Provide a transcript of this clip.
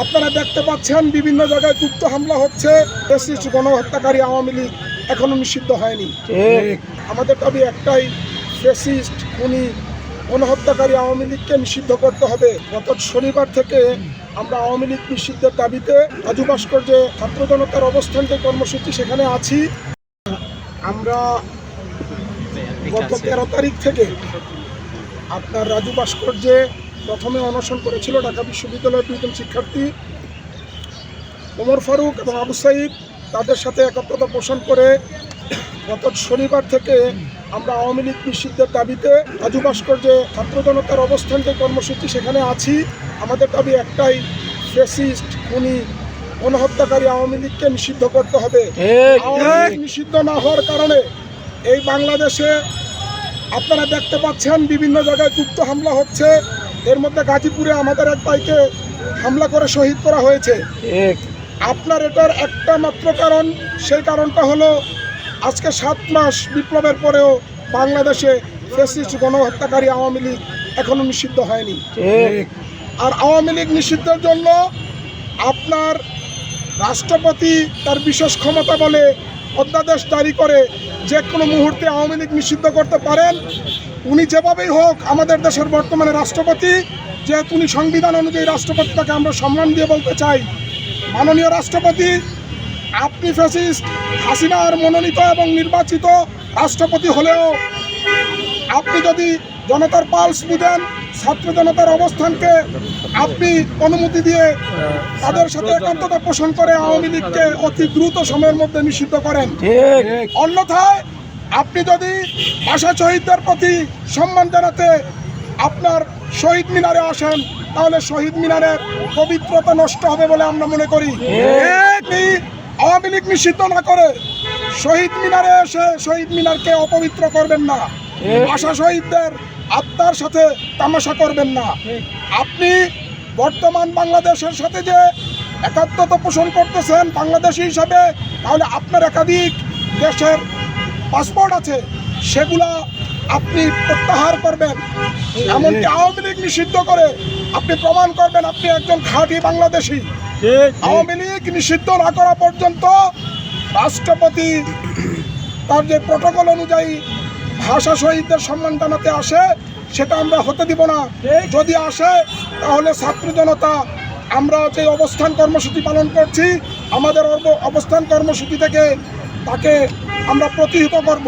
আপনারা দেখতে পাচ্ছেন বিভিন্ন জায়গায় গুপ্ত হামলা হচ্ছে। ফ্যাসিস্ট গণহত্যাকারী আওয়ামী লীগ এখনো নিষিদ্ধ হয়নি। আমাদের দাবি একটাই, ফ্যাসিস্ট খুনি গণহত্যাকারী আওয়ামী লীগকে নিষিদ্ধ করতে হবে। গত শনিবার থেকে আমরা আওয়ামী লীগ নিষিদ্ধের দাবিতে রাজু ভাস্কর্যে ছাত্র জনতার অবস্থান যে কর্মসূচি সেখানে আছি। আমরা গত 13 তারিখ থেকে আপনার রাজু ভাস্কর্যে প্রথমে অনশন করেছিল ঢাকা বিশ্ববিদ্যালয়ের 2 জন শিক্ষার্থী ওমর ফারুক এবং আবু সাইদ। তাদের সাথে একত্রতা পোষণ করে গত শনিবার থেকে আমরা আওয়ামী লীগ নিষিদ্ধের দাবিতে রাজু ভাস্কর্যে ছাত্র জনতার অবস্থান যে কর্মসূচি সেখানে আছি। আমাদের দাবি একটাই, ফ্যাসিস্ট খুনি গণহত্যাকারী আওয়ামী লীগকে নিষিদ্ধ করতে হবে। আওয়ামী লীগ নিষিদ্ধ না হওয়ার কারণে এই বাংলাদেশে আপনারা দেখতে পাচ্ছেন বিভিন্ন জায়গায় গুপ্ত হামলা হচ্ছে। এর মধ্যে গাজীপুরে আমাদের এক ভাইকে হামলা করে শহীদ করা হয়েছে। আপনার এটার একটা মাত্র কারণ, সেই কারণটা হলো আজকে 7 মাস বিপ্লবের পরেও বাংলাদেশে ফ্যাসিস্ট গণহত্যাকারী আওয়ামী লীগ এখনো নিষিদ্ধ হয়নি। আর আওয়ামী লীগ নিষিদ্ধের জন্য আপনার রাষ্ট্রপতি তার বিশেষ ক্ষমতা বলে অধ্যাদেশ জারি করে যে কোনো মুহূর্তে আওয়ামী লীগ নিষিদ্ধ করতে পারেন। উনি যেভাবেই হোক আমাদের দেশের বর্তমানে রাষ্ট্রপতি, যেহেতু উনি সংবিধান অনুযায়ী রাষ্ট্রপতি, তাকে আমরা সম্মান দিয়ে বলতে চাই, মাননীয় রাষ্ট্রপতি, আপনি ফ্যাসিস্ট হাসিনার মনোনীত এবং নির্বাচিত রাষ্ট্রপতি হলেও আপনি যদি জনতার পালস বুঝেন, ছাত্র জনতার অবস্থানকে আপনি অনুমতি দিয়ে তাদের সাথে একান্ততা পোষণ করে আওয়ামী লীগকে অতি দ্রুত সময়ের মধ্যে নিষিদ্ধ করেন। অন্যথায় আপনি যদি ভাষা শহীদদের প্রতি সম্মান জানাতে আপনার শহীদ মিনারে আসেন, তাহলে শহীদ মিনারের পবিত্রতা নষ্ট হবে বলে আমরা মনে করি। আপনি আওয়ামী লীগ নিষিদ্ধ না করে শহীদ মিনারে এসে শহীদ মিনারকে অপবিত্র করবেন না, ভাষা শহীদদের আত্মার সাথে তামাশা করবেন না। আপনি বর্তমান বাংলাদেশের সাথে যে একাত্মতা পোষণ করতেছেন বাংলাদেশি হিসাবে, তাহলে আপনার একাধিক দেশের পাসপোর্ট আছে, সেগুলা আপনি প্রত্যাহার করবেন। এমনকি আওয়ামী লীগ নিষিদ্ধ করে আপনি প্রমাণ করবেন আপনি একজন খাঁটি বাংলাদেশি। আওয়ামী লীগ নিষিদ্ধ না করা পর্যন্ত রাষ্ট্রপতি তার যে প্রটোকল অনুযায়ী ভাষা শহীদদের সম্মান জানাতে আসে, সেটা আমরা হতে দিব না। যদি আসে তাহলে ছাত্র জনতা আমরা যে অবস্থান কর্মসূচি পালন করছি, আমাদের অবস্থান কর্মসূচি থেকে তাকে আমরা প্রতিহত করব।